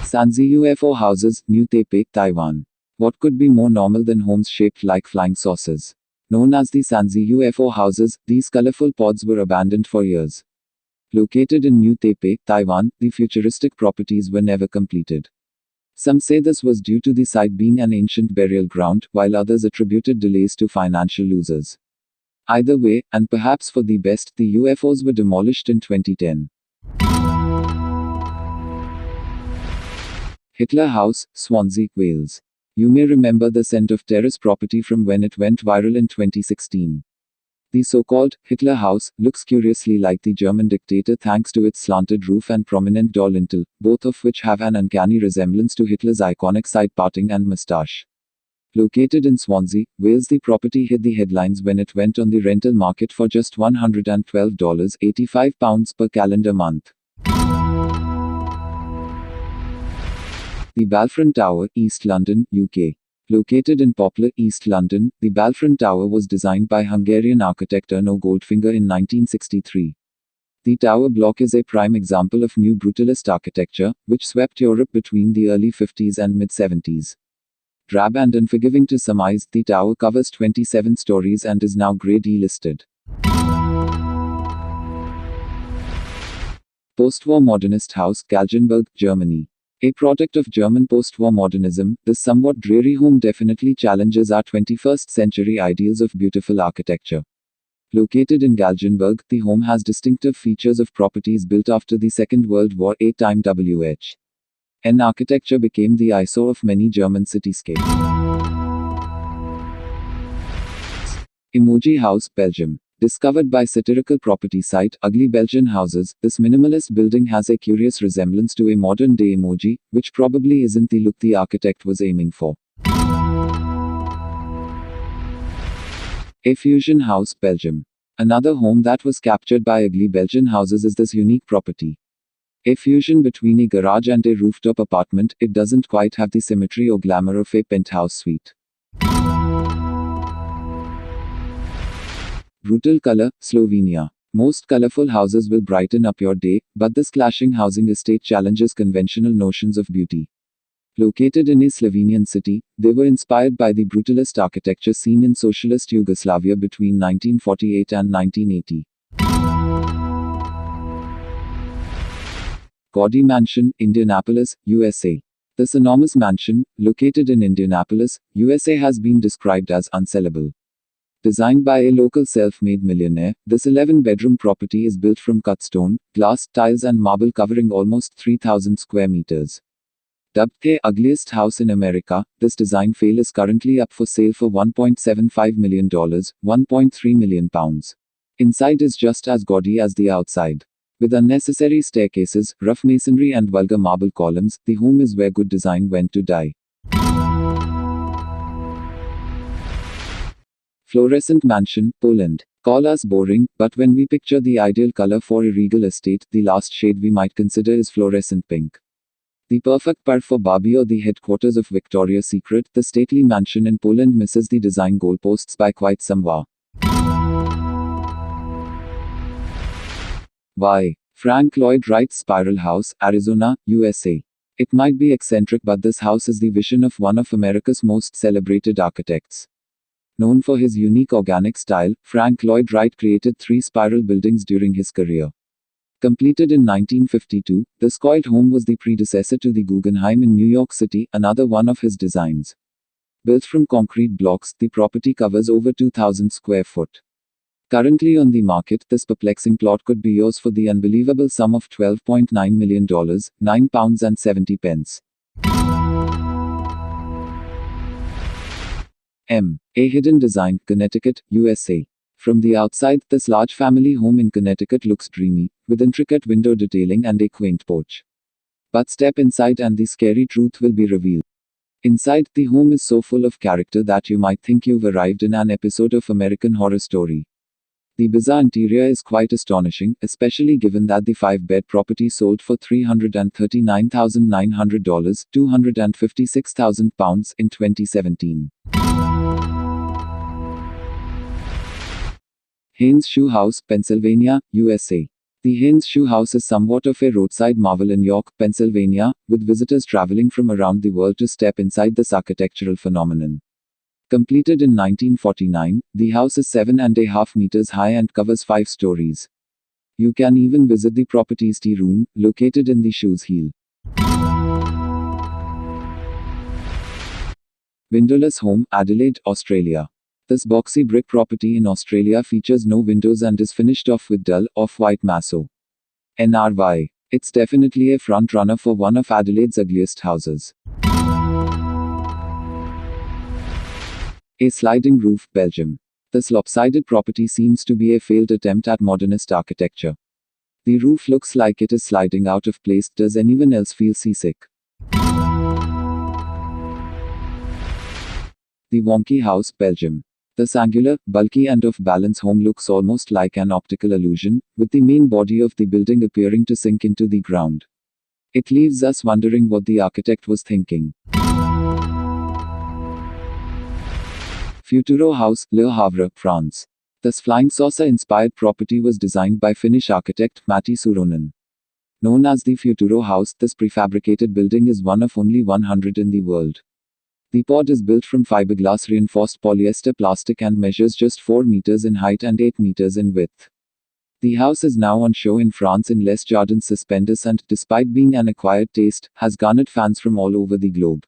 Sanzhi UFO houses, New Taipei, Taiwan. What could be more normal than homes shaped like flying saucers? Known as the Sanzhi UFO houses, these colorful pods were abandoned for years. Located in New Taipei, Taiwan, the futuristic properties were never completed. Some say this was due to the site being an ancient burial ground, while others attributed delays to financial losers. Either way, and perhaps for the best, the UFOs were demolished in 2010. Hitler House, Swansea, Wales. You may remember the scent of terrace property from when it went viral in 2016. The so-called Hitler House looks curiously like the German dictator thanks to its slanted roof and prominent door lintel, both of which have an uncanny resemblance to Hitler's iconic side parting and mustache. Located in Swansea, Wales, the property hit the headlines when it went on the rental market for just £112.85 per calendar month. The Balfron Tower, East London, UK. Located in Poplar, East London, the Balfron Tower was designed by Hungarian architect Erno Goldfinger in 1963. The tower block is a prime example of new brutalist architecture, which swept Europe between the early 50s and mid-70s. Drab and unforgiving to surmise, the tower covers 27 stories and is now Grade E listed. Post-war modernist house, Galgenberg, Germany. A product of German post-war modernism, this somewhat dreary home definitely challenges our 21st century ideals of beautiful architecture. Located in Galgenberg, the home has distinctive features of properties built after the Second World War. Time WH.N architecture became the eyesore of many German cityscapes. Emoji House, Belgium. Discovered by satirical property site, Ugly Belgian Houses, this minimalist building has a curious resemblance to a modern-day emoji, which probably isn't the look the architect was aiming for. A Fusion House, Belgium. Another home that was captured by Ugly Belgian Houses is this unique property. A fusion between a garage and a rooftop apartment, it doesn't quite have the symmetry or glamour of a penthouse suite. Brutal color, Slovenia. Most colorful houses will brighten up your day, but this clashing housing estate challenges conventional notions of beauty. Located in a Slovenian city, they were inspired by the brutalist architecture seen in socialist Yugoslavia between 1948 and 1980. Gaudy Mansion, Indianapolis, USA. This enormous mansion, located in Indianapolis, USA, has been described as unsellable. Designed by a local self-made millionaire, this 11-bedroom property is built from cut stone, glass, tiles and marble covering almost 3,000 square meters. Dubbed the ugliest house in America, this design fail is currently up for sale for $1.75 million, £1.3 million. Inside is just as gaudy as the outside. With unnecessary staircases, rough masonry and vulgar marble columns, the home is where good design went to die. Fluorescent Mansion, Poland. Call us boring, but when we picture the ideal color for a regal estate, the last shade we might consider is fluorescent pink. The perfect par for Barbie or the headquarters of Victoria's Secret, the stately mansion in Poland misses the design goalposts by quite some way. Why? Frank Lloyd Wright's Spiral House, Arizona, USA. It might be eccentric, but this house is the vision of one of America's most celebrated architects. Known for his unique organic style, Frank Lloyd Wright created 3 spiral buildings during his career. Completed in 1952, this coiled home was the predecessor to the Guggenheim in New York City, another one of his designs. Built from concrete blocks, the property covers over 2,000 square foot. Currently on the market, this perplexing plot could be yours for the unbelievable sum of $12.9 million, £9.70. A hidden design, Connecticut, USA. From the outside, this large family home in Connecticut looks dreamy, with intricate window detailing and a quaint porch. But step inside and the scary truth will be revealed. Inside, the home is so full of character that you might think you've arrived in an episode of American Horror Story. The bizarre interior is quite astonishing, especially given that the 5-bed property sold for $339,900, £256,000 in 2017. Haines Shoe House, Pennsylvania, USA. The Haines Shoe House is somewhat of a roadside marvel in York, Pennsylvania, with visitors traveling from around the world to step inside this architectural phenomenon. Completed in 1949, the house is 7.5 meters high and covers 5 stories. You can even visit the property's tea room, located in the shoe's heel. Windowless home, Adelaide, Australia. This boxy brick property in Australia features no windows and is finished off with dull, off-white masso. NRY. It's definitely a front-runner for one of Adelaide's ugliest houses. A sliding roof, Belgium. This lopsided property seems to be a failed attempt at modernist architecture. The roof looks like it is sliding out of place. Does anyone else feel seasick? The Wonky House, Belgium. This angular, bulky and off-balance home looks almost like an optical illusion, with the main body of the building appearing to sink into the ground. It leaves us wondering what the architect was thinking. Futuro House, Le Havre, France. This flying saucer-inspired property was designed by Finnish architect Matti Suronen. Known as the Futuro House, this prefabricated building is one of only 100 in the world. The pod is built from fiberglass reinforced polyester plastic and measures just 4 meters in height and 8 meters in width. The house is now on show in France in Les Jardins Suspendus and, despite being an acquired taste, has garnered fans from all over the globe.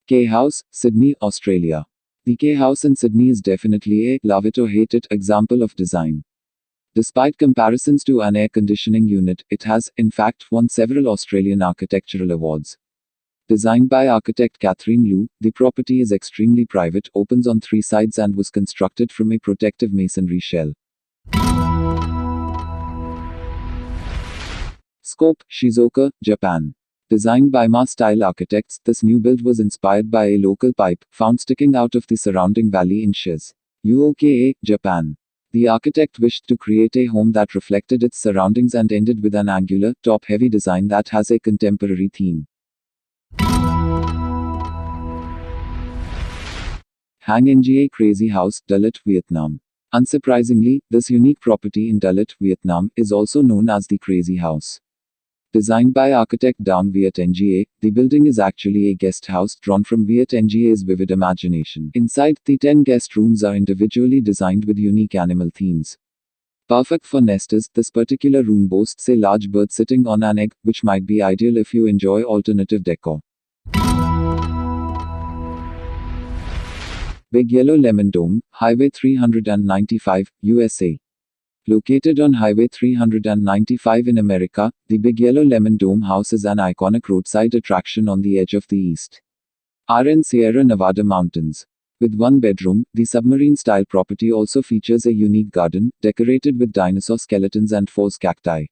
K House, Sydney, Australia. The K House in Sydney is definitely a love it or hate it example of design. Despite comparisons to an air conditioning unit, it has, in fact, won several Australian architectural awards. Designed by architect Catherine Liu, the property is extremely private, opens on 3 sides and was constructed from a protective masonry shell. Scope, Shizuoka, Japan. Designed by Ma-style architects, this new build was inspired by a local pipe, found sticking out of the surrounding valley in Shizuoka, Japan. The architect wished to create a home that reflected its surroundings and ended with an angular, top-heavy design that has a contemporary theme. Hang Nga Crazy House, Dalat, Vietnam. Unsurprisingly, this unique property in Dalat, Vietnam, is also known as the Crazy House. Designed by architect Dang Viet Nga, the building is actually a guest house drawn from Viet Nga's vivid imagination. Inside, the 10 guest rooms are individually designed with unique animal themes. Perfect for nesters, this particular room boasts a large bird sitting on an egg, which might be ideal if you enjoy alternative decor. Big Yellow Lemon Dome, Highway 395, USA. Located on Highway 395 in America, the Big Yellow Lemon Dome House is an iconic roadside attraction on the edge of the East RN Sierra Nevada mountains. With 1 bedroom, the submarine-style property also features a unique garden, decorated with dinosaur skeletons and 4 cacti.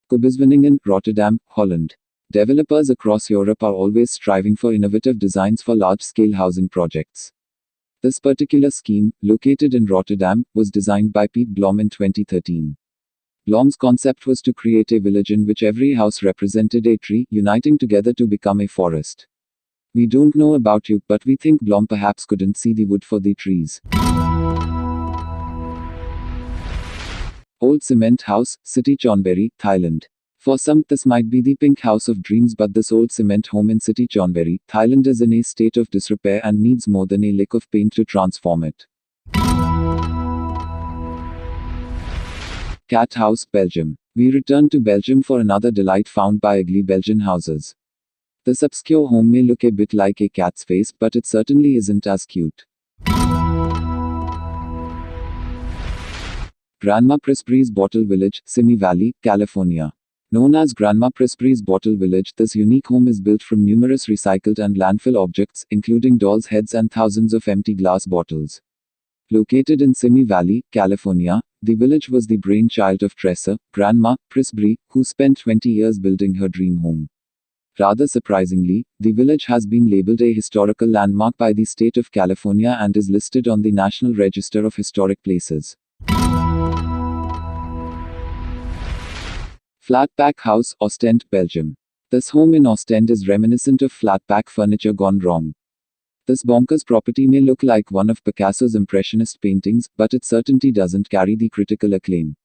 Kubuswoningen, Rotterdam, Holland. Developers across Europe are always striving for innovative designs for large-scale housing projects. This particular scheme, located in Rotterdam, was designed by Piet Blom in 2013. Blom's concept was to create a village in which every house represented a tree, uniting together to become a forest. We don't know about you, but we think Blom perhaps couldn't see the wood for the trees. Old Cement House, City Chonburi, Thailand. For some, this might be the pink house of dreams, but this old cement home in City Chonburi, Thailand is in a state of disrepair and needs more than a lick of paint to transform it. Cat House, Belgium. We return to Belgium for another delight found by ugly Belgian houses. This obscure home may look a bit like a cat's face, but it certainly isn't as cute. Grandma Presbury's Bottle Village, Simi Valley, California. Known as Grandma Presbury's Bottle Village, this unique home is built from numerous recycled and landfill objects, including dolls' heads and thousands of empty glass bottles. Located in Simi Valley, California, the village was the brainchild of Tresor, Grandma Presbury, who spent 20 years building her dream home. Rather surprisingly, the village has been labeled a historical landmark by the state of California and is listed on the National Register of Historic Places. Flatpack House, Ostend, Belgium. This home in Ostend is reminiscent of flatpack furniture gone wrong. This bonkers property may look like one of Picasso's Impressionist paintings, but it certainly doesn't carry the critical acclaim.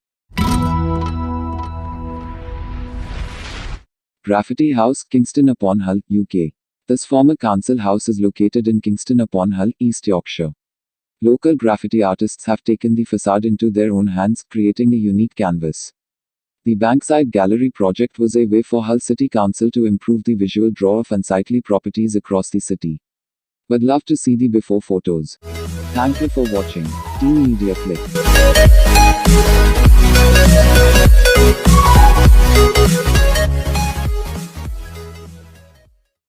Graffiti House, Kingston upon Hull, UK. This former council house is located in Kingston upon Hull, East Yorkshire. Local graffiti artists have taken the facade into their own hands, creating a unique canvas. The Bankside Gallery project was a way for Hull City Council to improve the visual draw of unsightly properties across the city. Would love to see the before photos. Thank you for watching. Team Media Click.